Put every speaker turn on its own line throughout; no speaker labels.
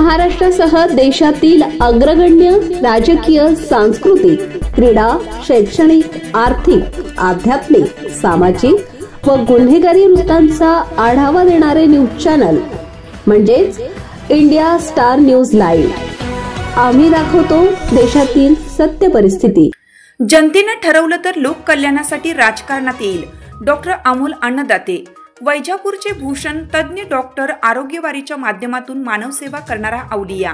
महाराष्ट्रासह देशातील अग्रगण्य राजकीय, सांस्कृतिक, क्रीडा, शैक्षणिक, आर्थिक, आध्यात्मिक, सामाजिक व गुन्हेगारी वृत्तांचा आढावा देणारे न्यूज चॅनल म्हणजेच इंडिया स्टार न्यूज लाईव्ह। आम्ही दाखवतो देशातील सत्य परिस्थिती।
जनतेने ठरवलं तर लोक कल्याणासाठी राजकारणात येईल। डॉक्टर अमोल अन्नदाते, वैजापूरचे भूषण तज्ञ डॉक्टर, आरोग्यवारीच्या माध्यमातून मानवसेवा करणारा अवलिया।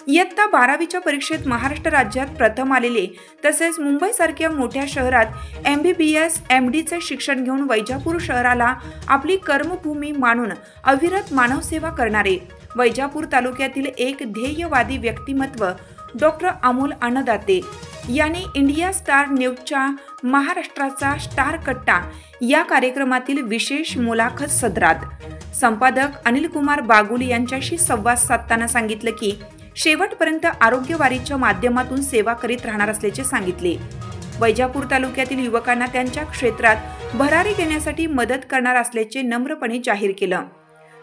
इयत्ता 12वीच्या परीक्षेत महाराष्ट्र राज्यात प्रथम आलेले तसेच मुंबईसारख्या मोठ्या शहरात MBBS MDचे शिक्षण घेऊन वैजापूर शहराला आपली कर्मभूमी मानून अविरत मानवसेवा करणारे वैजापूर तालुक्यातील एक ध्येयवादी व्यक्तिमत्व डॉक्टर अमोल अन्नदाते यांनी इंडिया स्टार न्यूजच्या महाराष्ट्राचा स्टार कट्टा या कार्यक्रमातील विशेष मुलाखत सदरात संपादक अनिल कुमार बागुल यांच्याशी संवाद साधताना सांगितलं की शेवटपर्यंत आरोग्यवारीच्या माध्यमातून सेवा करीत राहणार असल्याचे सांगितले। वैजापूर तालुक्यातील युवकांना त्यांच्या क्षेत्रात भरारी घेण्यासाठी मदत करणार असल्याचे नम्रपणे जाहीर केलं।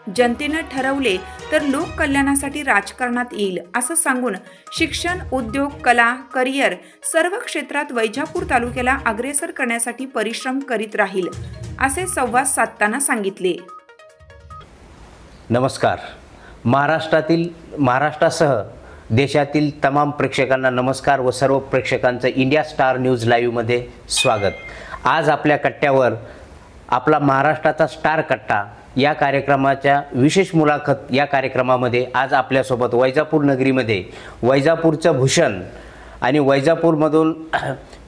जनतेने ठरवले तर लोक कल्याणासाठी राजकारणात येईल असं सांगून शिक्षण, उद्योग, कला, करिअर सर्व क्षेत्रात वैजापूर तालुक्याला अग्रेसर करण्यासाठी परिश्रम करीत राहील असे संवाद साधताना सांगितले।
नमस्कार। महाराष्ट्रासह देशातील तमाम प्रेक्षकांना नमस्कार व सर्व प्रेक्षकांचं इंडिया स्टार न्यूज लाईव्हमध्ये स्वागत। आज आपल्या कट्ट्यावर आपला महाराष्ट्राचा स्टार कट्टा या कार्यक्रमाच्या विशेष मुलाखत या कार्यक्रमामध्ये आज आपल्यासोबत वैजापूर नगरीमध्ये वैजापूरचं भूषण आणि वैजापूरमधून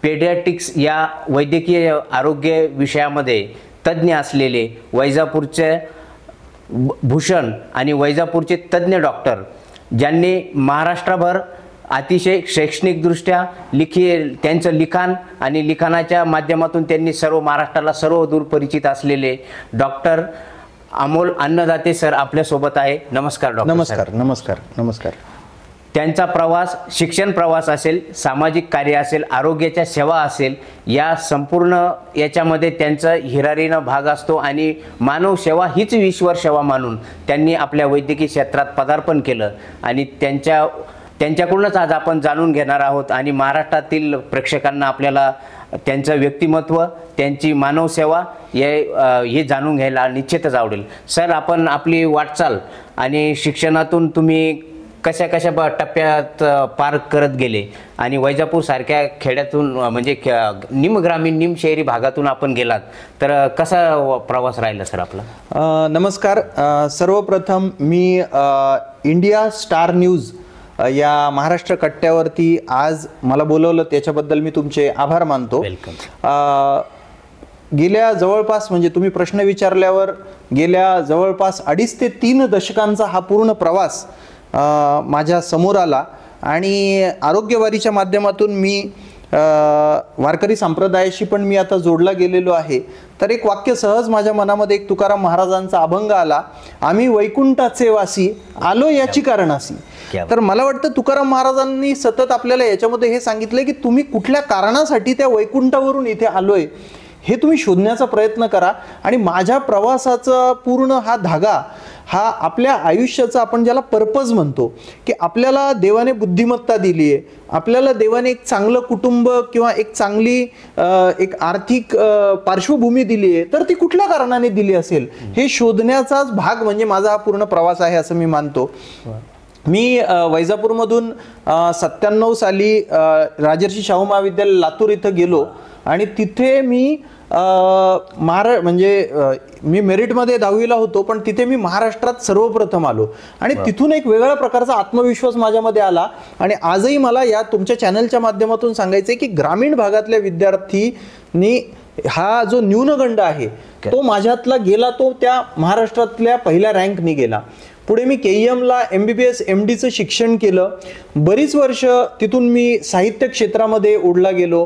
पेडियाट्रिक्स या वैद्यकीय आरोग्य विषयामध्ये तज्ज्ञ असलेले वैजापूरचे भूषण आणि वैजापूरचे तज्ज्ञ डॉक्टर, ज्यांनी महाराष्ट्रभर अतिशय शैक्षणिकदृष्ट्या त्यांचं लिखाण आणि लिखाणाच्या माध्यमातून त्यांनी सर्व महाराष्ट्राला सर्वदूर परिचित असलेले डॉक्टर अमोल अन्नदाते सर आपल्यासोबत आहे। नमस्कार डॉक्टर।
नमस्कार नमस्कार नमस्कार।
त्यांचा प्रवास, शिक्षण प्रवास असेल, सामाजिक कार्य असेल, आरोग्याच्या सेवा असेल, या संपूर्ण याच्यामध्ये त्यांचा हिरारीनं भाग असतो आणि मानव सेवा हीच ईश्वर सेवा मानून त्यांनी आपल्या वैद्यकीय क्षेत्रात पदार्पण केलं आणि त्यांच्याकडूनच आज आपण जाणून घेणार आहोत आणि महाराष्ट्रातील प्रेक्षकांना आपल्याला त्यांचं व्यक्तिमत्व, त्यांची मानवसेवा हे जाणून घ्यायला निश्चितच आवडेल। सर, आपण आपली वाटचाल आणि शिक्षणातून तुम्ही कशा टप्प्यात पार करत गेले आणि वैजापूर सारख्या खेड्यातून म्हणजे निमग्रामीण निमशहरी भागातून आपण गेलात, तर कसा प्रवास राहिला सर आपला?
नमस्कार। सर्वप्रथम मी इंडिया स्टार न्यूज या महाराष्ट्र कट्ट्यावरती आज मला बोलवलं त्याच्याबद्दल मी तुमचे आभार मानतो। गेल्या जवळपास, म्हणजे तुम्ही प्रश्न विचारल्यावर गेल्या जवळपास 2.5 ते 3 दशकांचा हा पूर्ण प्रवास माझ्या समोर आला आणि आरोग्यवारीच्या माध्यमातून मी वारकरी संप्रदायाशी पण मी आता जोडला गेलेलो आहे। तर एक वाक्य सहज माझ्या मनामध्ये एक तुकाराम महाराजांचा अभंग आला, आम्ही वैकुंठाचे वासी आलो याची कारणासी। तर मला वाटतं तुकाराम महाराजांनी सतत आपल्याला याच्यामध्ये हे सांगितलंय की तुम्ही कुठल्या कारणासाठी त्या वैकुंठावरून इथे आलोय हे तुम्ही शोधण्याचा प्रयत्न करा। आणि माझ्या प्रवासाचा पूर्ण हा धागा हा आपल्या आयुष्याचा, आपण ज्याला पर्पज म्हणतो, की आपल्याला देवाने बुद्धिमत्ता दिली आहे, आपल्याला देवाने एक चांगलं कुटुंब किंवा एक चांगली एक आर्थिक पार्श्वभूमी दिली आहे, तर ती कुठल्या कारणाने दिली असेल हे शोधण्याचाच भाग म्हणजे माझा हा पूर्ण प्रवास आहे असं मी मानतो। मी वैजापूरमधून 97 साली राजर्षी शाहू महाविद्यालय लातूर इथं गेलो आणि तिथे मी मी मेरिटमध्ये 10वीला होतो, पण तिथे मी महाराष्ट्रात सर्वप्रथम आलो आणि तिथून एक वेगळ्या प्रकारचा आत्मविश्वास माझ्यामध्ये आला। आणि आजही मला या तुमच्या चॅनलच्या माध्यमातून सांगायचं आहे की ग्रामीण भागातल्या विद्यार्थ्यांनी हा जो न्यूनगंड आहे तो माझ्यातला गेला, तो त्या महाराष्ट्रातल्या पहिल्या रँकनी गेला। पुढे मी KEMला MBBS MDचं शिक्षण केलं। बरीच वर्ष तिथून मी साहित्य क्षेत्रामध्ये ओढला गेलो,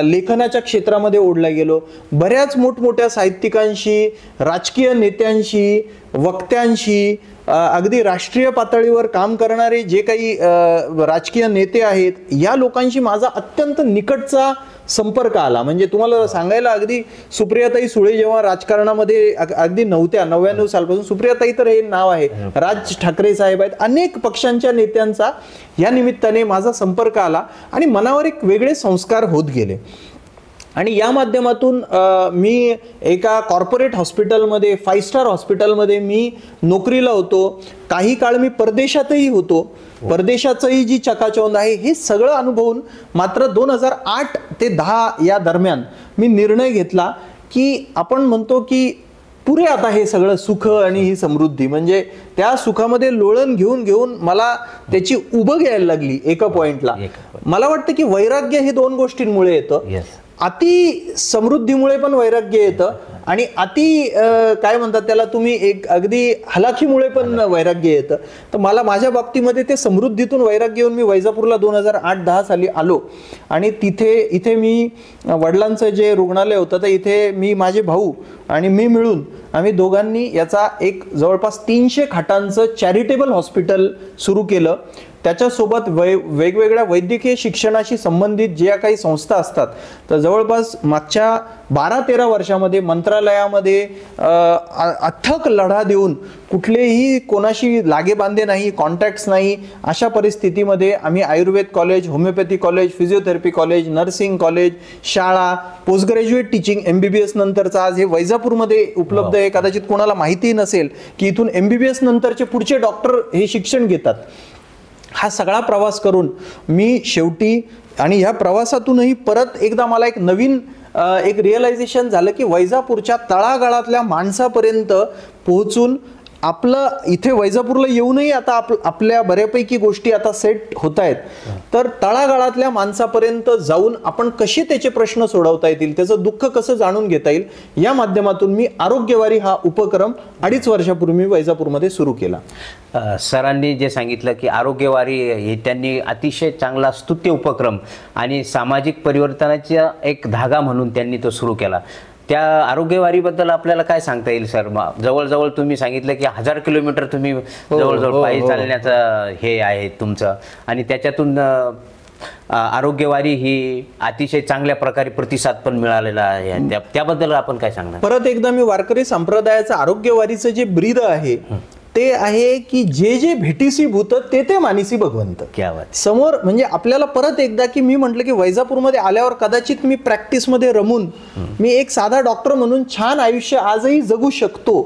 लेखनाच्या क्षेत्रामध्ये ओढला गेलो, बऱ्याच मोठमोठ्या साहित्यिकांशी, राजकीय नेत्यांशी, वक्त्यांशी, अगदी राष्ट्रीय पातळीवर काम करणारे जे काही राजकीय नेते आहेत, या लोकांशी माझा अत्यंत निकटचा संपर्क आला. म्हणजे तुम्हाला सांगायला, अगदी सुप्रियाताई सुळे जेव्हा राजकारणामध्ये अगदी नव्हत्या, 99 सालपासून, सुप्रियाताई तर हे नाव आहे, राज ठाकरे साहेब आहेत, अनेक पक्षांच्या नेत्यांचा या निमित्ताने माझा संपर्क आला आणि मनावर एक वेगळे संस्कार होत गेले. आणि या माध्यमातून मी एका कॉर्पोरेट हॉस्पिटलमध्ये, 5 स्टार हॉस्पिटलमध्ये मी नोकरीला होतो. काही काळ मी परदेशातही होतो. परदेशाचंही जी चकाचौंध आहे हे सगळं अनुभवून मात्र 2008 ते 10 या दरम्यान मी निर्णय घेतला की आपण म्हणतो की पुरे आता हे सगळं सुख आणि ही समृद्धी, म्हणजे त्या सुखामध्ये लोळण घेऊन घेऊन मला त्याची उभं घ्यायला लागली एका पॉइंटला. मला वाटतं की वैराग्य हे 2 गोष्टींमुळे येतं. अति समृद्धीमुळे पण वैराग्य येतं आणि अति काय म्हणतात त्याला तुम्ही, एक अगदी हलाखीमुळे पण वैराग्य येतं. तर मला माझ्या बाबतीमध्ये ते समृद्धीतून वैराग्य येऊन मी वैजापूरला 2008-10 साली आलो आणि इथे मी वडिलांचं जे रुग्णालय होतं तर इथे मी, माझे भाऊ आणि मी मिळून आम्ही दोघांनी याचा एक जवळपास 300 खाटांचं चॅरिटेबल हॉस्पिटल सुरू केलं. त्याच्यासोबत वेगवेगळ्या वैद्यकीय शिक्षणाशी संबंधित ज्या काही संस्था असतात, तर जवळपास मागच्या 12-13 वर्षामध्ये मंत्रालयामध्ये अथक लढा देऊन, कुठलेही कोणाशी लागेबांधे नाही, कॉन्टॅक्ट्स नाही, अशा परिस्थितीमध्ये आम्ही Ayurveda college, homeopathy college, physiotherapy college, nursing college, शाळा, पोस्ट ग्रॅज्युएट टीचिंग, MBBS नंतरचं आज हे वैजापूरमध्ये उपलब्ध आहे. कदाचित कोणाला माहिती नसेल की इथून MBBS नंतरचे पुढचे डॉक्टर हे शिक्षण घेतात. हा सगळा प्रवास करून मी शेवटी, आणि ह्या प्रवासातूनही परत एकदा मला एक नवीन एक रिअलायझेशन झालं की वैजापूरच्या तळागाळातल्या माणसापर्यंत पोहोचून आपलं, इथे वैजापूरला येऊनही आता आपल्या बऱ्यापैकी गोष्टी आता सेट होत आहेत, तर तळागाळातल्या माणसापर्यंत जाऊन आपण कसे त्याचे प्रश्न सोडवता येतील, त्याचं दुःख कसं जाणून घेता येईल, या माध्यमातून मी आरोग्यवारी हा उपक्रम 2.5 वर्षापूर्वी वैजापूरमध्ये सुरू केला.
सरांनी जे सांगितलं की आरोग्यवारी हे त्यांनी अतिशय चांगला स्तुत्य उपक्रम आणि सामाजिक परिवर्तनाचा एक धागा म्हणून त्यांनी तो सुरू केला. त्या आरोग्यवारीबद्दल आपल्याला काय सांगता येईल सर? जवळजवळ तुम्ही सांगितलं की 1000 किलोमीटर तुम्ही जवळजवळ पायी चालण्याचं हे आहे तुमचं, आणि त्याच्यातून आरोग्यवारी ही अतिशय चांगल्या प्रकारे प्रतिसाद पण मिळालेला आहे. त्याबद्दल आपण काय सांगणार?
परत एकदा मी वारकरी संप्रदायाचं आरोग्यवारीचं जे ब्रीद आहे ते आहे की जे जे भेटीसी भूत ते ते मानिसी भगवंत. समोर म्हणजे आपल्याला परत एकदा की मी म्हटलं की वैजापूरमध्ये आल्यावर कदाचित मी प्रॅक्टिसमध्ये रमून मी एक साधा डॉक्टर म्हणून छान आयुष्य आजही जगू शकतो,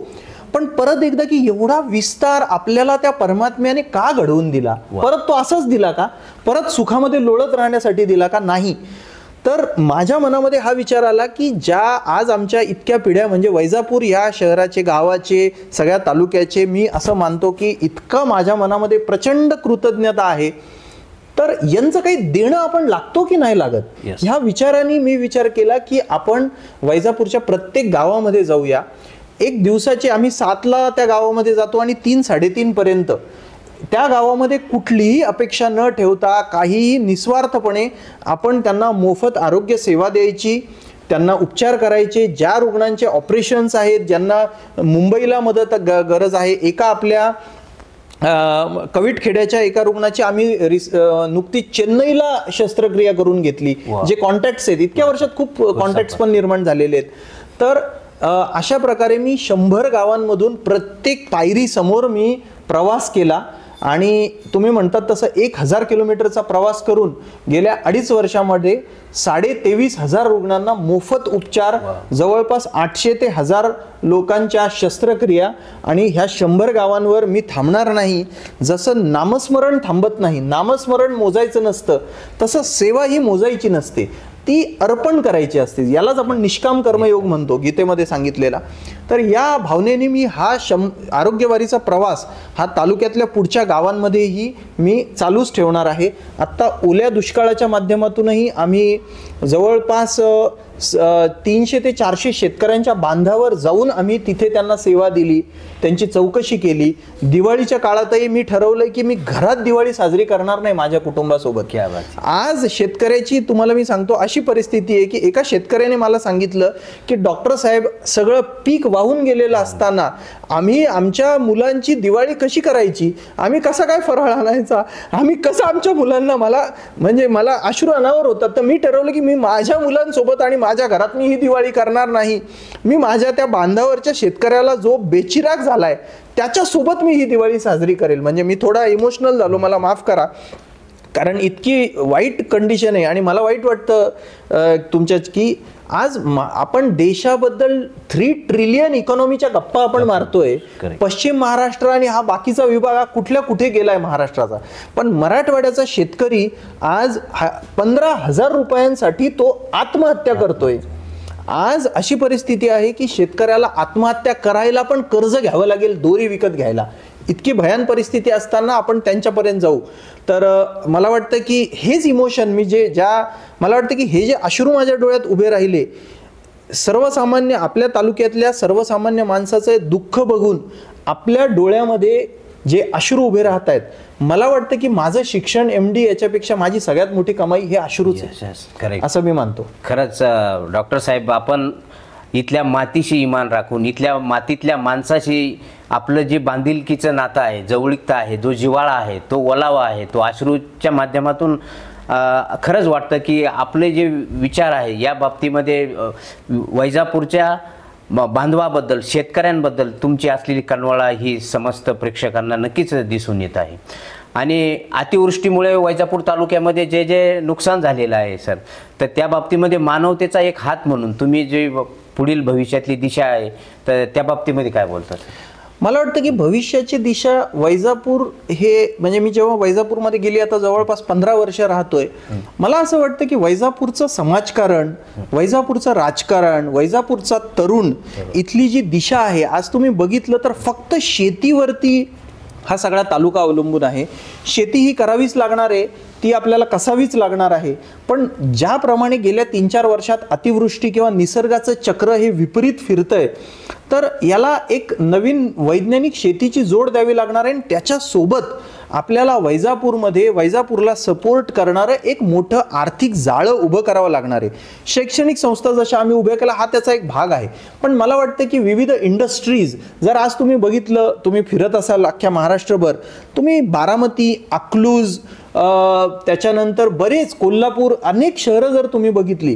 पण परत एकदा की एवढा विस्तार आपल्याला त्या परमात्म्याने का घडवून दिला? परत तो असाच दिला का? परत सुखामध्ये लोळत राहण्यासाठी दिला का? नाही. तर माझ्या मनामध्ये हा विचार आला की ज्या आज आमच्या इतक्या पिढ्या, म्हणजे वैजापूर या शहराचे, गावाचे, सगळ्या तालुक्याचे, मी असं मानतो की इतकं माझ्या मनामध्ये प्रचंड कृतज्ञता आहे, तर यांचं काही देणं आपण लागतो की नाही लागत, ह्या विचाराने मी विचार केला की आपण वैजापूरच्या प्रत्येक गावामध्ये जाऊया. एक दिवसाचे आम्ही 7ला त्या गावामध्ये जातो आणि 3-3:30 पर्यंत त्या गावामध्ये कुठलीही अपेक्षा न ठेवता, काहीही निस्वार्थपणे आपण त्यांना मोफत आरोग्य सेवा द्यायची, त्यांना उपचार करायचे. ज्या रुग्णांचे ऑपरेशन्स आहेत, ज्यांना मुंबईला मदत गरज आहे, एका आपल्या कवीट खेड्याच्या एका रुग्णाची आम्ही नुकतीच चेन्नईला शस्त्रक्रिया करून घेतली. जे कॉन्टॅक्ट्स आहेत, इतक्या वर्षात खूप कॉन्टॅक्ट्स पण निर्माण झालेले आहेत. तर अशा प्रकारे मी 100 गावांमधून प्रत्येक पायरी समोर मी प्रवास केला आणि तुम्ही म्हणतात तसं 1000 किलोमीटरचा प्रवास करून गेल्या 2.5 वर्षामध्ये 23,500 रुग्णांना मोफत उपचार, जवळपास 800 ते 1000 लोकांच्या शस्त्रक्रिया. आणि ह्या 100 गावांवर मी थांबणार नाही. जसं नामस्मरण थांबत नाही, नामस्मरण मोजायचं नसतं, तसं सेवा ही मोजायची नसते, ती अर्पण करायची असते. यालाच आपण निष्काम कर्मयोग म्हणतो गीतेमध्ये सांगितलेला. तर या भावनेने मी हा आरोग्यवारीचा प्रवास हा तालुक्यातल्या पुढच्या गावांमध्येही मी चालूच ठेवणार आहे. आत्ता ओल्या दुष्काळाच्या माध्यमातूनही आम्ही जवळपास 300 ते 400 शेतकऱ्यांच्या बांधावर जाऊन आम्ही तिथे त्यांना सेवा दिली. त्यांची चौकशी केली. दिवाळीच्या काळातही मी ठरवलंय की मी घरात दिवाळी साजरी करणार नाही माझ्या कुटुंबासोबत. आज शेतकऱ्याची तुम्हाला मी सांगतो अशी परिस्थिती आहे की एका शेतकऱ्याने मला सांगितलं की डॉक्टर साहेब, सगळं पीक वाहून गेलेलं असताना आम्ही आमच्या मुलांची दिवाळी कशी करायची, आम्ही कसा काय फराळ आणायचा, आम्ही कसं आमच्या मुलांना, मला अश्रू अनावर होतात. तर मी ठरवलं की मी माझ्या मुलांसोबत आणि माझ्या घरात मी ही दिवाळी करणार नाही. मी माझ्या त्या बांधावरच्या शेतकऱ्याला जो बेचिराग झालाय त्याच्यासोबत मी ही दिवाळी साजरी करेल. म्हणजे मी थोडा इमोशनल झालो, मला माफ करा, कारण इतकी वाईट कंडिशन आहे. आणि मला वाईट वाटतं तुमच्याच की आज आपण देशाबद्दल 3 ट्रिलियन इकॉनॉमीच्या गप्पा आपण मारतोय. पश्चिम महाराष्ट्र आणि हा बाकीचा विभाग कुठे गेलाय महाराष्ट्राचा, पण मराठवाड्याचा शेतकरी आज 15,000 रुपयांसाठी तो आत्महत्या करतोय. आज अशी परिस्थिती आहे की शेतकऱ्याला आत्महत्या करायला पण कर्ज घ्यावं लागेल दोरी विकत घ्यायला. इतकी भयान परिस्थिती असताना आपण त्यांच्यापर्यंत जाऊ. तर मला वाटतं की हेच इमोशन मला वाटतं की हे जे अश्रू माझ्या डोळ्यात उभे राहिले, सर्वसामान्य आपल्या तालुक्यातल्या सर्वसामान्य माणसाचं दुःख बघून आपल्या डोळ्यामध्ये जे अश्रू उभे राहत आहेत, मला वाटतं की माझं शिक्षण MD याच्यापेक्षा माझी सगळ्यात मोठी कमाई हे अश्रूच आहे असं मी मानतो.
खरंच डॉक्टर साहेब, आपण इथल्या मातीशी इमान राखून, इथल्या मातीतल्या माणसाशी आपलं जे बांधिलकीचं नातं आहे, जवळीकता आहे, जो जिव्हाळा आहे, तो ओलावा आहे, तो अश्रूच्या माध्यमातून खरंच वाटतं की आपले जे विचार आहे या बाबतीमध्ये वैजापूरच्या बांधवाबद्दल, शेतकऱ्यांबद्दल तुमची असलेली कळवळा ही समस्त प्रेक्षकांना नक्कीच दिसून येत आहे. आणि अतिवृष्टीमुळे वैजापूर तालुक्यामध्ये जे नुकसान झालेलं आहे सर, तर त्या बाबतीमध्ये मानवतेचा एक हात म्हणून तुम्ही जे पुढील भविष्यातली दिशा आहे तर त्या बाबतीमध्ये काय बोलतात?
मला वाटतं की भविष्याची दिशा वैजापूर हे, म्हणजे मी जेव्हा वैजापूरमध्ये गेली, आता जवळपास 15 वर्ष राहतोय, मला असं वाटतं की वैजापूरचं समाजकारण, वैजापूरचं राजकारण, वैजापूरचा तरुण, इथली जी दिशा आहे, आज तुम्ही बघितलं तर फक्त शेतीवरती हा सगळा तालुका अवलंबून आहे. शेती ही करावीच लागणार आहे, ती आपल्याला कसावीच लागणार आहे. पण ज्याप्रमाणे गेल्या 3-4 वर्षात अतिवृष्टी किंवा निसर्गाचं चक्र हे विपरीत फिरतंय, तर याला एक नवीन वैज्ञानिक शेतीची जोड द्यावी लागणार आहे. आणि त्याच्यासोबत आपल्याला वैजापूरला सपोर्ट करणारं एक मोठं आर्थिक जाळं उभं करावं लागणार आहे. शैक्षणिक संस्था जशा आम्ही उभ्या केल्या हा त्याचा एक भाग आहे. पण मला वाटतं की विविध इंडस्ट्रीज, जर आज तुम्ही बघितलं, तुम्ही फिरत असाल अख्ख्या महाराष्ट्रभर, तुम्ही बारामती, अकलूज, त्याच्यानंतर बरेच कोल्हापूर, अनेक शहरं जर तुम्ही बघितली,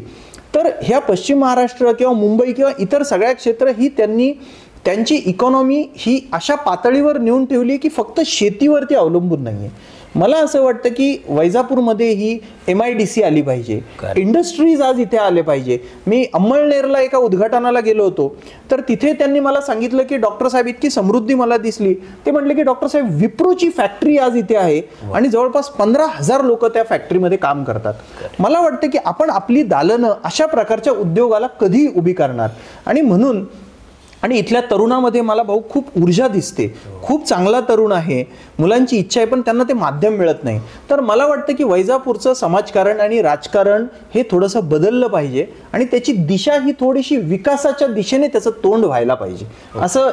तर ह्या पश्चिम महाराष्ट्र किंवा मुंबई किंवा इतर सगळ्या क्षेत्र ही त्यांची इकॉनॉमी ही अशा पातळीवर नेऊन ठेवली की फक्त शेतीवरती अवलंबून नाहीये. मला असं वाटतं की वैजापूरमध्ये ही MIDC आली पाहिजे, इंडस्ट्रीज आज इथे आले पाहिजे. मी अंमळनेरला एका उद्घाटनाला गेलो होतो, तर तिथे त्यांनी मला सांगितलं की डॉक्टर साहेब, इतकी समृद्धी मला दिसली. ते म्हटले की डॉक्टर साहेब, विप्रोची फॅक्टरी आज इथे आहे आणि जवळपास 15,000 लोक त्या फॅक्टरीमध्ये काम करतात. मला वाटतं की आपण आपली दालनं अशा प्रकारच्या उद्योगाला कधी उभी करणार? आणि इथल्या तरुणामध्ये मला भाऊ खूप ऊर्जा दिसते, खूप चांगला तरुण आहे, मुलांची इच्छा आहे, पण त्यांना ते माध्यम मिळत नाही. तर मला वाटतं की वैजापूरचं समाजकारण आणि राजकारण हे थोडंसं बदललं पाहिजे आणि त्याची दिशा ही थोडीशी विकासाच्या दिशेने त्याचं तोंड व्हायला पाहिजे. असं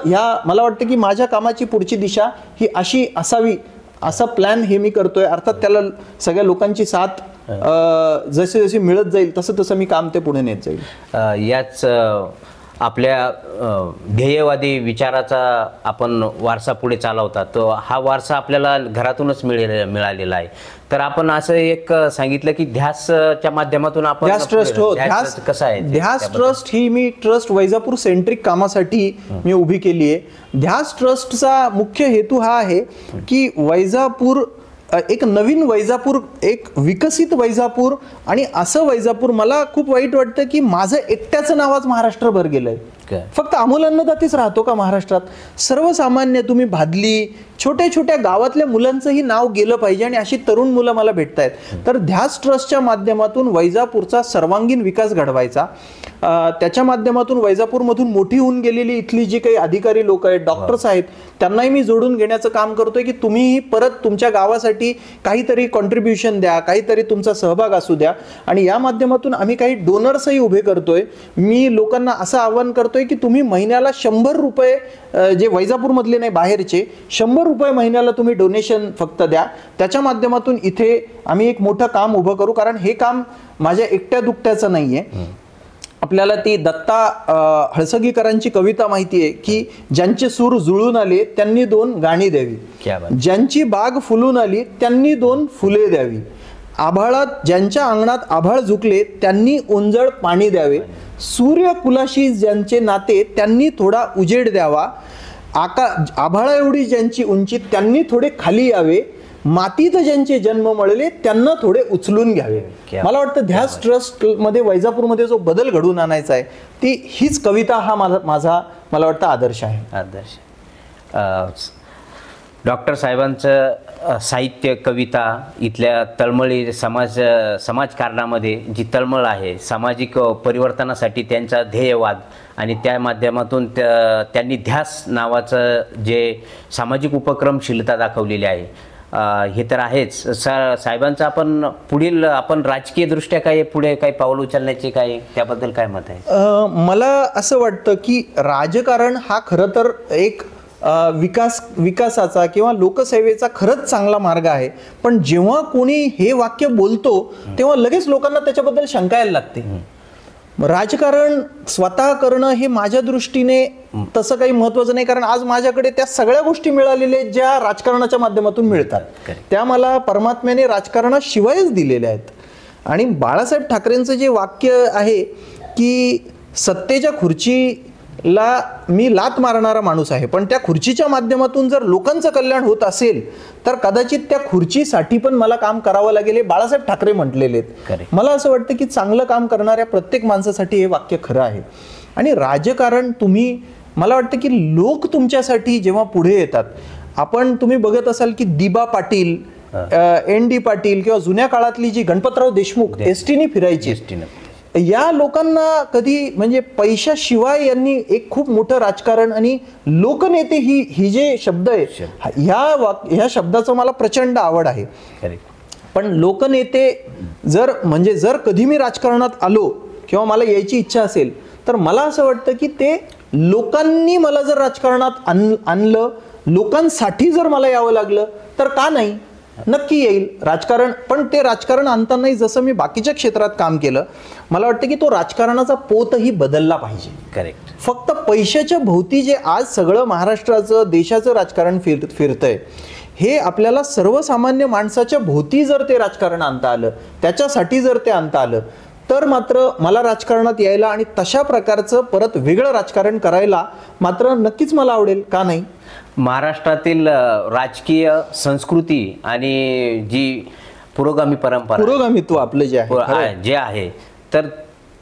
मला वाटतं की माझ्या कामाची पुढची दिशा ही अशी असावी, असा प्लॅन हे मी करतोय. अर्थात त्याला सगळ्या लोकांची साथ जशी जशी मिळत जाईल तसं तसं मी काम ते पुढे नेत जाईल.
याच आपल्या ध्येयवादी विचाराचा आपण वारसा पुढे चालवता, तो हा वारसा आपल्याला घरातूनच मिळालेला आहे. तर आपण असं एक सांगितलं की ध्यासच्या माध्यमातून आपण
ध्यास ट्रस्ट,
कसं आहे
ध्यास ट्रस्ट ही मी ट्रस्ट वैजापूर सेंट्रिक कामासाठी मी उभी केली आहे. ध्यास ट्रस्टचा मुख्य हेतू हा आहे की वैजापूर एक नवीन वैजापूर, एक विकसित वैजापूर, आणि असं वैजापूर, मला खूप वाईट वाटतं की माझं एकट्याचं नाव आज महाराष्ट्रभर गेलंय. फक्त अमोल अन्नदातेच राहतो का महाराष्ट्रात? सर्वसामान्य तुम्ही भादली, छोट्या छोट्या गावातल्या मुलांचंही नाव गेलं पाहिजे आणि अशी तरुण मुलं मला भेटतायत. तर ध्यास ट्रस्टच्या माध्यमातून वैजापूरचा सर्वांगीण विकास घडवायचा, त्याच्या माध्यमातून वैजापूरमधून मोठी होऊन गेलेली इथली जी काही अधिकारी लोक आहेत, डॉक्टर्स आहेत, त्यांनाही मी जोडून घेण्याचं काम करतोय की तुम्हीही परत तुमच्या गावासाठी काहीतरी कॉन्ट्रीब्युशन द्या, काहीतरी तुमचा सहभाग असू द्या. आणि या माध्यमातून आम्ही काही डोनर्सही उभे करतोय. मी लोकांना असं आवाहन करतोय करतोय की तुम्ही महिन्याला 100 रुपये, जे वैजापूरमधले नाही बाहेरचे 100 रुपये महिन्याला तुम्ही डोनेशन फक्त द्या, त्याच्या माध्यमातून इथे आम्ही एक मोठं काम उभं करू. कारण हे काम माझ्या एकट्या दुकट्याचं नाहीये. आपल्याला ती दत्ता हळसगीकरांची कविता माहिती आहे की ज्यांचे सूर जुळून आले त्यांनी 2 गाणी द्यावी, ज्यांची बाग फुलून आली त्यांनी 2 फुले द्यावी, आभाळात ज्यांच्या अंगणात आभाळ झुकले त्यांनी ओंजळ पाणी द्यावे, सूर्यकुलाशी ज्यांचे नाते त्यांनी थोडा उजेड द्यावा, आभाळा एवढी ज्यांची उंची त्यांनी थोडे खाली यावे, मातीत ज्यांचे जन्म मळले त्यांना थोडे उचलून घ्यावे. मला वाटतं ध्यास ट्रस्ट मध्ये वैजापूरमध्ये जो बदल घडवून आणायचा आहे हीच कविता हा माझा मला वाटतं आदर्श आहे.
आदर्श डॉक्टर साहेबांचं साहित्य, कविता, इथल्या तळमळी समाजकारणामध्ये जी तळमळ आहे, सामाजिक परिवर्तनासाठी त्यांचा ध्येयवाद आणि त्या माध्यमातून त्यांनी ध्यास नावाचं जे सामाजिक उपक्रमशीलता दाखवलेली आहे हे तर आहेच. साहेबांचं आपण राजकीय दृष्ट्या पुढे काही पाऊल उचलण्याचे त्याबद्दल काय मत आहे?
मला असं वाटतं की राजकारण हा खरं तर एक विकासाचा किंवा लोकसेवेचा खरंच चांगला मार्ग आहे. पण जेव्हा कोणी हे वाक्य बोलतो तेव्हा लगेच लोकांना त्याच्याबद्दल शंका यायला लागते. राजकारण स्वतः करणं हे माझ्या दृष्टीने तसं काही महत्वाचं नाही. कारण आज माझ्याकडे त्या सगळ्या गोष्टी मिळालेल्या ज्या राजकारणाच्या माध्यमातून मिळतात, त्या मला परमात्म्याने राजकारणाशिवायच दिलेल्या आहेत. आणि बाळासाहेब ठाकरेंचं जे वाक्य आहे की सत्तेच्या खुर्चीला मी लात मारणारा माणूस आहे, पण त्या खुर्चीच्या माध्यमातून जर लोकांचं कल्याण होत असेल तर कदाचित त्या खुर्चीसाठी पण मला काम करावं लागेल, हे बाळासाहेब ठाकरे म्हटलेले आहेत. मला असं वाटतं की चांगलं काम करणाऱ्या प्रत्येक माणसासाठी हे वाक्य खरं आहे. आणि राजकारण मला वाटतं की लोक तुमच्यासाठी जेव्हा पुढे येतात, तुम्ही बघत असाल की दिबा पाटील, ND पाटील किंवा जुन्या काळातली जी गणपतराव देशमुख एसटीने फिरायची, या लोकांना कधी म्हणजे पैशाशिवाय यांनी एक खूप मोठं राजकारण आणि लोकनेते ही जे शब्द आहे ह्या शब्दाचं मला प्रचंड आवड आहे. पण लोकनेते जर कधी मी राजकारणात आलो किंवा मला यायची इच्छा असेल तर मला असं वाटतं की ते लोकांनी मला जर राजकारणात आणलं, लोकांसाठी जर मला यावं लागलं तर का नाही, नक्की येईल राजकारण. पण ते राजकारण आणतानाही जसं मी बाकीच्या क्षेत्रात काम केलं, मला वाटतं की तो राजकारणाचा पोतही बदलला पाहिजे.
करेक्ट.
फक्त पैशाच्या भोवती जे आज सगळं महाराष्ट्राचं देशाचं राजकारण फिरतंय, हे आपल्याला सर्वसामान्य माणसाच्या भोवती जर ते राजकारण आणता आलं, त्याच्यासाठी जर ते आणता आलं तर मात्र मला राजकारणात यायला आणि तशा प्रकारचं परत वेगळं राजकारण करायला मात्र नक्कीच मला आवडेल, का नाही.
महाराष्ट्रातील राजकीय संस्कृती आणि जी पुरोगामित्व आपलं जे आहे तर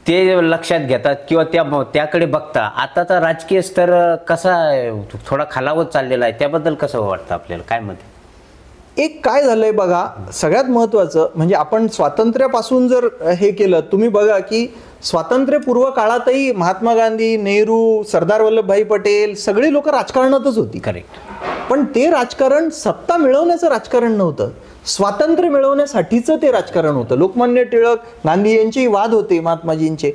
ते लक्षात घेतात किंवा त्याकडे बघता आताचा राजकीय स्तर कसा थोडा खालावत चाललेला आहे, त्याबद्दल कसं वाटतं आपल्याला, काय मत?
एक काय झालंय बघा, सगळ्यात महत्वाचं म्हणजे आपण स्वातंत्र्यापासून जर हे केलं, तुम्ही बघा की स्वातंत्र्यपूर्व काळातही महात्मा गांधी, नेहरू, सरदार वल्लभभाई पटेल सगळी लोक राजकारणातच होती.
करेक्ट.
पण ते राजकारण सत्ता मिळवण्याचं राजकारण नव्हतं, स्वातंत्र्य मिळवण्यासाठीचं ते राजकारण होतं. लोकमान्य टिळक, गांधी यांचेही वाद होते, महात्माजींचे,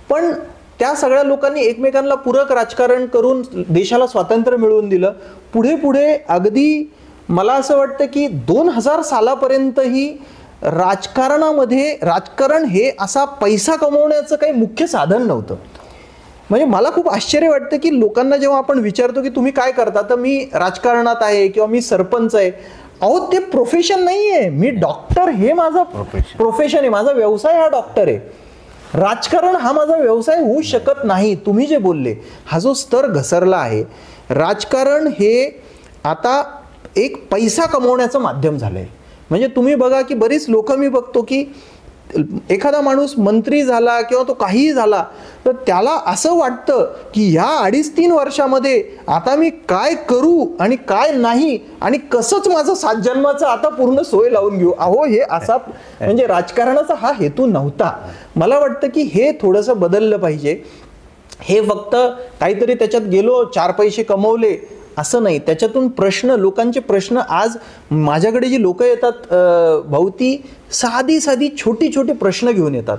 पण त्या सगळ्या लोकांनी एकमेकांना पूरक राजकारण करून देशाला स्वातंत्र्य मिळवून दिलं. पुढे अगदी मला असं वाटतं की 2000 सालापर्यंतही राजकारण हे असा पैसा कमवण्याचं काही मुख्य साधन नव्हतं. म्हणजे मला खूप आश्चर्य वाटतं की लोकांना जेव्हा आपण विचारतो की तुम्ही काय करता, तर मी राजकारणात आहे किंवा मी सरपंच आहे. अहो, ते प्रोफेशन नाही आहे. मी डॉक्टर, हे माझं प्रोफेशन आहे, माझा व्यवसाय हा डॉक्टर आहे. राजकारण हा माझा व्यवसाय होऊ शकत नाही. तुम्ही जे बोलले, हा जो स्तर घसरला आहे, राजकारण हे आता एक पैसा कमवण्याचं माध्यम झालंय. म्हणजे तुम्ही बघा की बरीच लोक मी बघतो की एखादा माणूस मंत्री झाला किंवा तो काहीही झाला तर त्याला असं वाटतं की ह्या 2.5-3 वर्षामध्ये आता मी काय करू आणि काय नाही आणि कसंच माझं 7 जन्माचं आता पूर्ण सोय लावून घेऊ. अहो, हे असा म्हणजे राजकारणाचा हा हेतू नव्हता. मला वाटतं की हे थोडंसं बदललं पाहिजे. हे फक्त काहीतरी त्याच्यात गेलो, 4 पैसे कमवले असं नाही. त्याच्यातून लोकांचे प्रश्न, आज माझ्याकडे जी लोक येतात भोवती, साधी छोटी प्रश्न घेऊन येतात.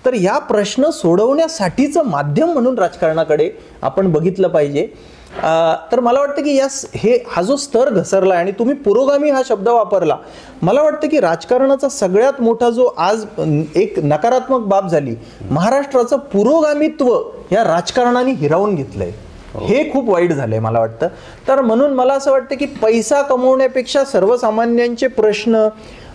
तर या प्रश्न सोडवण्यासाठीचं माध्यम म्हणून राजकारणाकडे आपण बघितलं पाहिजे. तर मला वाटतं की हा जो स्तर घसरला आणि तुम्ही पुरोगामी हा शब्द वापरला, मला वाटतं की राजकारणाचा सगळ्यात मोठा जो आज एक नकारात्मक बाब झाली, महाराष्ट्राचं पुरोगामित्व या राजकारणाने हिरावून घेतलंय. हे खूप वाईट झालंय मला वाटतं. तर म्हणून मला असं वाटतं की पैसा कमवण्यापेक्षा सर्वसामान्यांचे प्रश्न,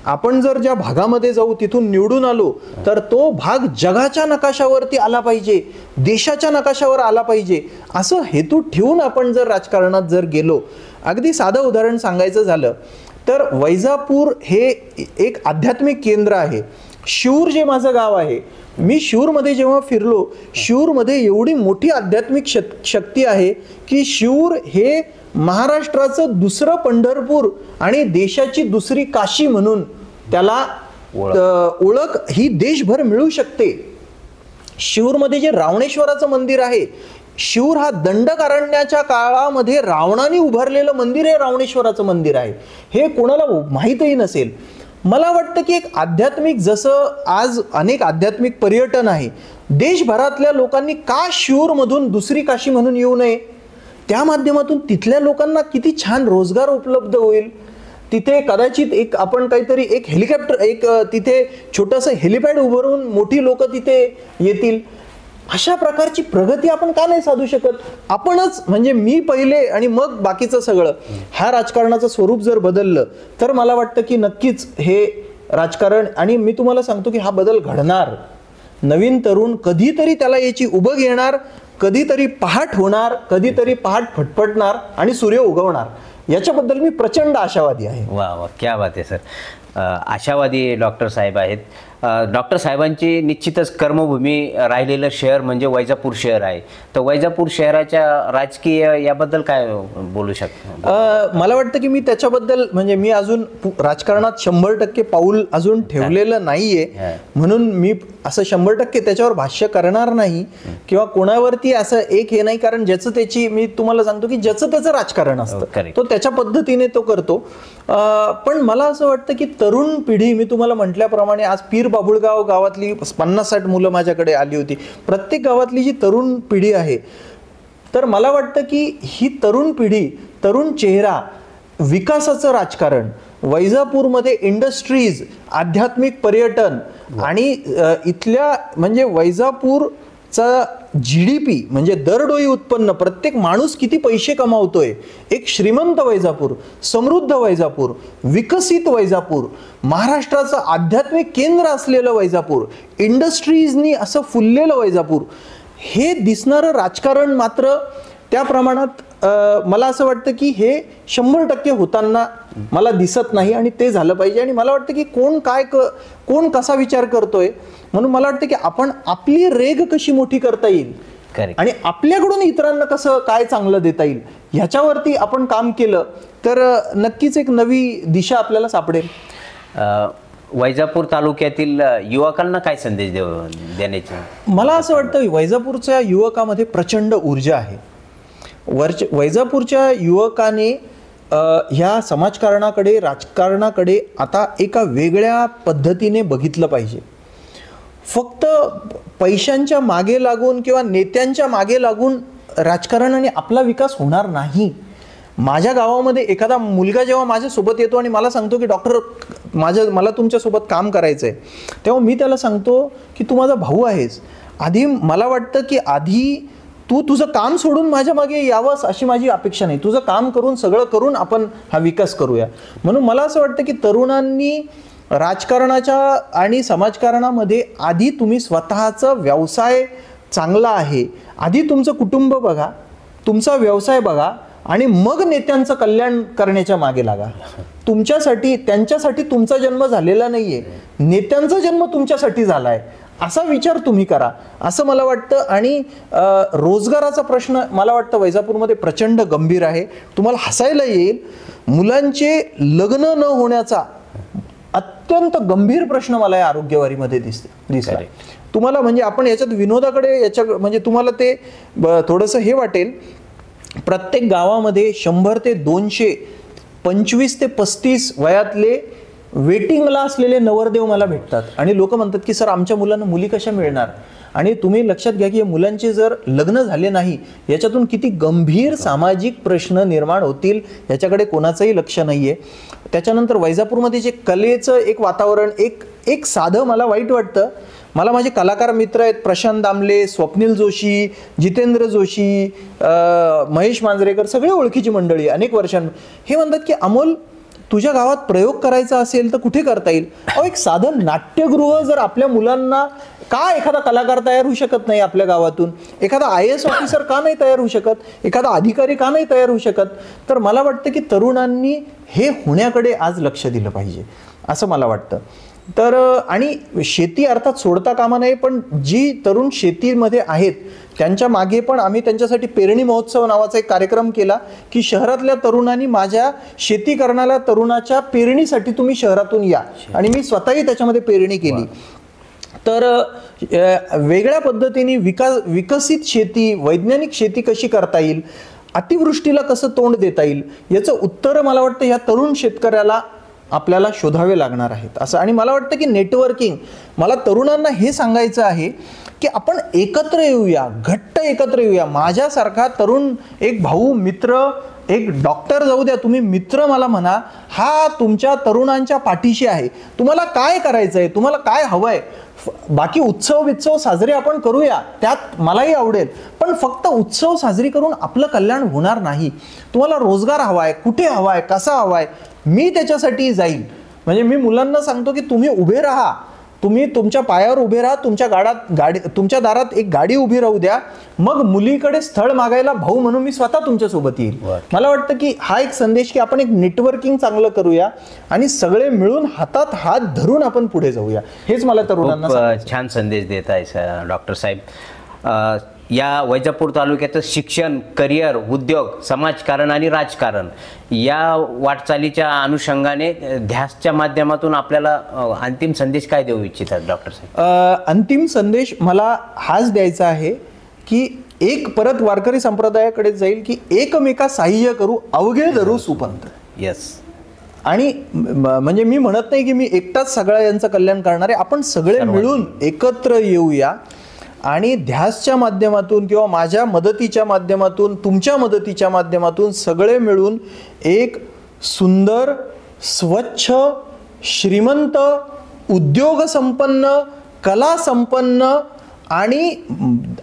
आपण जर ज्या भागामध्ये जाऊ तिथून निवडून आलो तर तो भाग जगाच्या नकाशावरती आला पाहिजे, देशाच्या नकाशावर आला पाहिजे, असं हेतू ठेवून आपण जर राजकारणात जर गेलो. अगदी साधं उदाहरण सांगायचं झालं तर वैजापूर हे एक आध्यात्मिक केंद्र आहे. शिऊर जे माझं गाव आहे, मी शिऊरमध्ये जेव्हा फिरलो, शिऊरमध्ये एवढी मोठी आध्यात्मिक शक्ती आहे की शिऊर हे महाराष्ट्राचं दुसरं पंढरपूर आणि देशाची दुसरी काशी म्हणून त्याला ओळख ही देशभर मिळू शकते. शिऊरमध्ये जे रावणेश्वराचं मंदिर आहे, शिऊर हा दंडकारण्याच्या काळामध्ये रावणाने उभारलेलं मंदिर हे रावणेश्वराचं मंदिर आहे. हे कोणाला माहीतही नसेल. मला वाटतं की एक आध्यात्मिक, जसं आज अनेक आध्यात्मिक पर्यटन आहे, देशभरातल्या लोकांनी का शिऊरमधून दुसरी काशी म्हणून येऊ नये? त्या माध्यमातून तिथल्या लोकांना किती छान रोजगार उपलब्ध होईल. तिथे कदाचित एक आपण काहीतरी एक हेलिकॉप्टर, एक तिथे छोटंसं हेलिपॅड उभारून मोठी लोक तिथे येतील. अशा प्रकारची प्रगती आपण का नाही साधू शकत? आपणच, म्हणजे मी पहिले आणि मग बाकीचं सगळं. हा राजकारणाचं स्वरूप जर बदललं तर मला वाटतं की नक्कीच हे राजकारण, आणि मी तुम्हाला सांगतो की हा बदल घडणार. नवीन तरुण कधीतरी त्याला याची उबग येणार, कधीतरी पहाट होणार, कधीतरी पहाट फटफटणार आणि सूर्य उगवणार. याच्याबद्दल मी प्रचंड आशावादी आहे.
वा वा, क्या बात आहे सर. आशावादी डॉक्टर साहेब आहेत. डॉक्टर साहेबांची निश्चितच कर्मभूमी राहिलेलं शहर म्हणजे वैजापूर शहर आहे. तर वैजापूर शहराच्या राजकीय याबद्दल काय बोलू शकतो?
मला वाटतं की मी त्याच्याबद्दल, म्हणजे मी अजून राजकारणात 100% पाऊल अजून ठेवलेलं नाहीये, म्हणून मी असं 100% त्याच्यावर भाष्य करणार नाही किंवा कोणावरती असं एक हे नाही. कारण ज्याचं त्याची, मी तुम्हाला सांगतो की ज्याचं त्याचं राजकारण असतं, तो त्याच्या पद्धतीने तो करतो. पण मला असं वाटतं की तरुण पिढी, मी तुम्हाला म्हटल्याप्रमाणे आज पीर बाबुळगाव गावातली 50-60 मुलं माझ्याकडे आली होती. प्रत्येक गावातली जी तरुण पिढी आहे, तर मला वाटतं की ही तरुण पिढी, तरुण चेहरा, विकासाचं राजकारण, वैजापूरमध्ये इंडस्ट्रीज, आध्यात्मिक पर्यटन आणि इथल्या म्हणजे वैजापूरचा GDP म्हणजे दरडोई उत्पन्न, प्रत्येक माणूस किती पैसे कमावतोय, एक श्रीमंत वैजापूर, समृद्ध वैजापूर, विकसित वैजापूर, महाराष्ट्राचं आध्यात्मिक केंद्र असलेलं वैजापूर, इंडस्ट्रीजनी असं फुललेलं वैजापूर, हे दिसणारं राजकारण मात्र त्या प्रमाणात मला असं वाटतं की हे 100% होताना मला दिसत नाही आणि ते झालं पाहिजे. आणि मला वाटतं की कोण कसा विचार करतोय, म्हणून मला वाटतं की आपण आपली रेग कशी मोठी करता येईल आणि आपल्याकडून इतरांना कसं काय चांगलं देता येईल, ह्याच्यावरती आपण काम केलं तर नक्कीच एक नवी दिशा आपल्याला सापडेल.
वैजापूर तालुक्यातील युवकांना काय संदेश देण्याचे?
मला असं वाटतं वैजापूरच्या युवकामध्ये प्रचंड ऊर्जा आहे. वैजापूरच्या युवकाने ह्या समाजकारणाकडे, राजकारणाकडे आता एका वेगळ्या पद्धतीने बघितलं पाहिजे. फक्त पैशांच्या मागे लागून किंवा नेत्यांच्या मागे लागून राजकारणाने आपला विकास होणार नाही. माझ्या गावामध्ये एखादा मुलगा जेव्हा माझ्यासोबत येतो आणि मला सांगतो की डॉक्टर मला तुमच्यासोबत काम करायचं आहे, तेव्हा मी त्याला सांगतो की तू माझा भाऊ आहेस. आधी मला वाटतं की आधी तू तुझं काम सोडून माझ्या मागे यावंस अशी माझी अपेक्षा नाही. तुझं काम करून, सगळं करून आपण हा विकास करूया. म्हणून मला असं वाटतं की तरुणांनी राजकारणाच्या आणि समाजकारणामध्ये आधी तुम्ही स्वतःचा व्यवसाय चांगला आहे, आधी तुमचं कुटुंब बघा, तुमचा व्यवसाय बघा आणि मग नेत्यांचं कल्याण करण्याच्या मागे लागा. तुमच्यासाठी, त्यांच्यासाठी तुमचा जन्म झालेला नाहीये, नेत्यांचा जन्म तुमच्यासाठी झालाय, असा विचार तुम्ही करा असं मला वाटतं. आणि रोजगाराचा प्रश्न मला वाटतं वैजापूरमध्ये प्रचंड गंभीर आहे. तुम्हाला हसायला येईल, मुलांचे लग्न न होण्याचा अत्यंत गंभीर प्रश्न मला या आरोग्यवारीमध्ये दिसला. तुम्हाला म्हणजे आपण याच्यात विनोदाकडे म्हणजे तुम्हाला ते थोडंसं हे वाटेल, प्रत्येक गावामध्ये 100 ते 200 25 ते 35 वयातले वेटिंगला असलेले नवरदेव मला भेटतात आणि लोक म्हणतात की सर आमच्या मुलांना मुली कशा मिळणार. आणि तुम्ही लक्षात घ्या की या मुलांचे जर लग्न झाले नाही याच्यातून किती गंभीर सामाजिक प्रश्न निर्माण होतील याच्याकडे कोणाचंही लक्ष नाहीये. त्याच्यानंतर वैजापूरमध्ये जे कलेचं एक वातावरण, एक साधं मला वाईट वाटतं, मला माझे कलाकार मित्र आहेत प्रशांत दामले, स्वप्नील जोशी, जितेंद्र जोशी, महेश मांजरेकर, सगळे ओळखीची मंडळी अनेक हे म्हणतात की अमोल तुझ्या गावात प्रयोग करायचा असेल तर कुठे करता येईल. एक साधं नाट्यगृह जर आपल्या मुलांना, का एखादा कलाकार तयार होऊ शकत नाही आपल्या गावातून, एखादा IAS ऑफिसर का नाही तयार होऊ शकत, एखादा अधिकारी का नाही तयार होऊ शकत. तर मला वाटतं की तरुणांनी हे होण्याकडे आज लक्ष दिलं पाहिजे असं मला वाटतं. तर आणि शेती अर्थात सोडता कामा नये, पण जी तरुण शेतीमध्ये आहेत त्यांच्या मागे पण आम्ही त्यांच्यासाठी पेरणी महोत्सव नावाचा एक कार्यक्रम केला की शहरातल्या तरुणांनी माझ्या शेती करणाऱ्या तरुणाच्या पेरणीसाठी तुम्ही शहरातून या, आणि मी स्वतःही त्याच्यामध्ये पेरणी केली. तर वेगळ्या पद्धतीने विकसित शेती, वैज्ञानिक शेती कशी करता येईल, अतिवृष्टीला कसं तोंड देता येईल, याचं उत्तर मला वाटतं या तरुण शेतकऱ्याला आपल्याला शोधावे लागणार आहेत असं. आणि मला वाटतं की नेटवर्किंग, मला तरुणांना हे सांगायचं आहे की आपण एकत्र येऊया, घट्ट एकत्र येऊया. माझ्यासारखा तरुण एक भाऊ, मित्र, एक डॉक्टर जाऊ द्या, तुम्ही मित्र मला म्हणा, हा तुमच्या तरुणांच्या पाठीशी आहे. तुम्हाला काय करायचं आहे, तुम्हाला काय हवंय, बाकी उत्सव साजरे आपण करूया, त्यात मलाही आवडेल, पण फक्त उत्सव साजरी करून आपलं कल्याण होणार नाही. तुम्हाला रोजगार हवाय, कुठे हवाय, कसा हवाय, मी त्याच्यासाठी जाईल. म्हणजे मी मुलांना सांगतो की तुम्ही उभे राहा, तुम्ही तुमच्या पायावर उभे राहा, तुमच्या दारात एक गाडी उभी राहू द्या, मग मुलीकडे स्थळ मागायला भाऊ म्हणून मी स्वतः तुमच्या सोबत येईल. मला वाटतं की हा एक संदेश की आपण एक नेटवर्किंग चांगलं करूया आणि सगळे मिळून हातात हात धरून आपण पुढे जाऊया, हेच मला तरुणांना
छान संदेश देत आहे डॉक्टर साहेब. या वैजापूर तालुक्याचं शिक्षण, करिअर, उद्योग, समाजकारण आणि राजकारण या वाटचालीच्या अनुषंगाने ध्यासच्या माध्यमातून आपल्याला अंतिम संदेश काय देऊ इच्छितात डॉक्टर साहेब?
अंतिम संदेश मला हाच द्यायचा आहे की एक परत वारकरी संप्रदायाकडे जाईल की एकमेका साह्य करू, अवघे धरू सुपंथ.
येस.
आणि म्हणजे मी म्हणत नाही की मी एकटाच सगळ्या यांचं कल्याण करणार आहे, आपण सगळे मिळून एकत्र येऊया आणि ध्यासच्या माध्यमातून किंवा माझ्या मदतीच्या माध्यमातून, तुमच्या मदतीच्या माध्यमातून सगळे मिळून एक सुंदर, स्वच्छ, श्रीमंत, उद्योग संपन्न, कला संपन्न आणि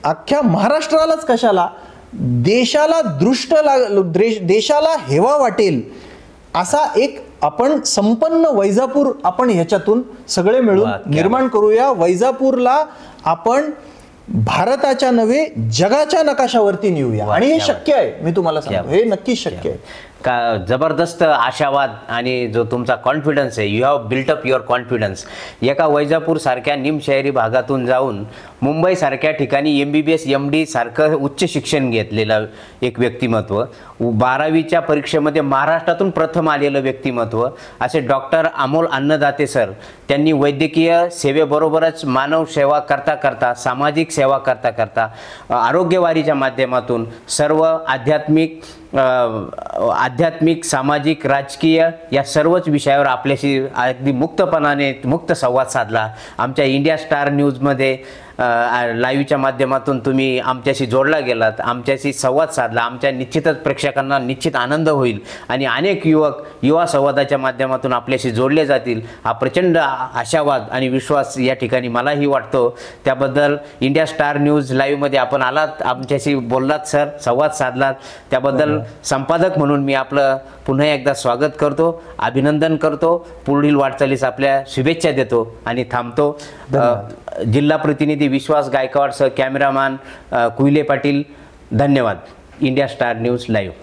अख्ख्या महाराष्ट्रालाच कशाला, देशाला देशाला हेवा वाटेल असा एक आपण संपन्न वैजापूर आपण ह्याच्यातून सगळे मिळून निर्माण करूया. वैजापूरला आपण भारताच्या नव्हे जगाच्या नकाशावरती नेऊया, आणि हे शक्य आहे. मी तुम्हाला सांगतो हे नक्कीच शक्य आहे.
का जबरदस्त आशावाद आणि जो तुमचा कॉन्फिडन्स आहे, you have built up your confidence. एका वैजापूर सारख्या निमशहरी भागातून जाऊन मुंबई सारख्या ठिकाणी MBBS MD सारखं उच्च शिक्षण घेतलेलं एक व्यक्तिमत्व, 12वीच्या परीक्षेमध्ये महाराष्ट्रातून प्रथम आलेलं व्यक्तिमत्व असे डॉक्टर अमोल अन्नदाते सर, त्यांनी वैद्यकीय सेवेबरोबरच मानव सेवा करता करता, सामाजिक सेवा करता करता, आरोग्यवारीच्या माध्यमातून सर्व आध्यात्मिक, सामाजिक, राजकीय या सर्वच विषयावर आपल्याशी अगदी मुक्तपणाने मुक्त संवाद साधला. आमच्या इंडिया स्टार न्यूजमध्ये लाईव्हच्या माध्यमातून तुम्ही आमच्याशी जोडला गेलात, आमच्याशी संवाद साधला. आमच्या निश्चितच प्रेक्षकांना निश्चित आनंद होईल आणि अनेक युवा संवादाच्या माध्यमातून आपल्याशी जोडले जातील हा प्रचंड आशावाद आणि विश्वास या ठिकाणी मलाही वाटतो. त्याबद्दल इंडिया स्टार न्यूज लाईव्हमध्ये आपण आलात, आमच्याशी बोललात सर, संवाद साधलात, त्याबद्दल संपादक म्हणून मी आपलं पुन्हा एकदा स्वागत करतो, अभिनंदन करतो, पुढील वाटचालीस आपल्या शुभेच्छा देतो आणि थांबतो. जिल्हा प्रतिनिधी विश्वास गायकवाड सर, कॅमेरामॅन कुहिले पाटील, धन्यवाद. India star news live.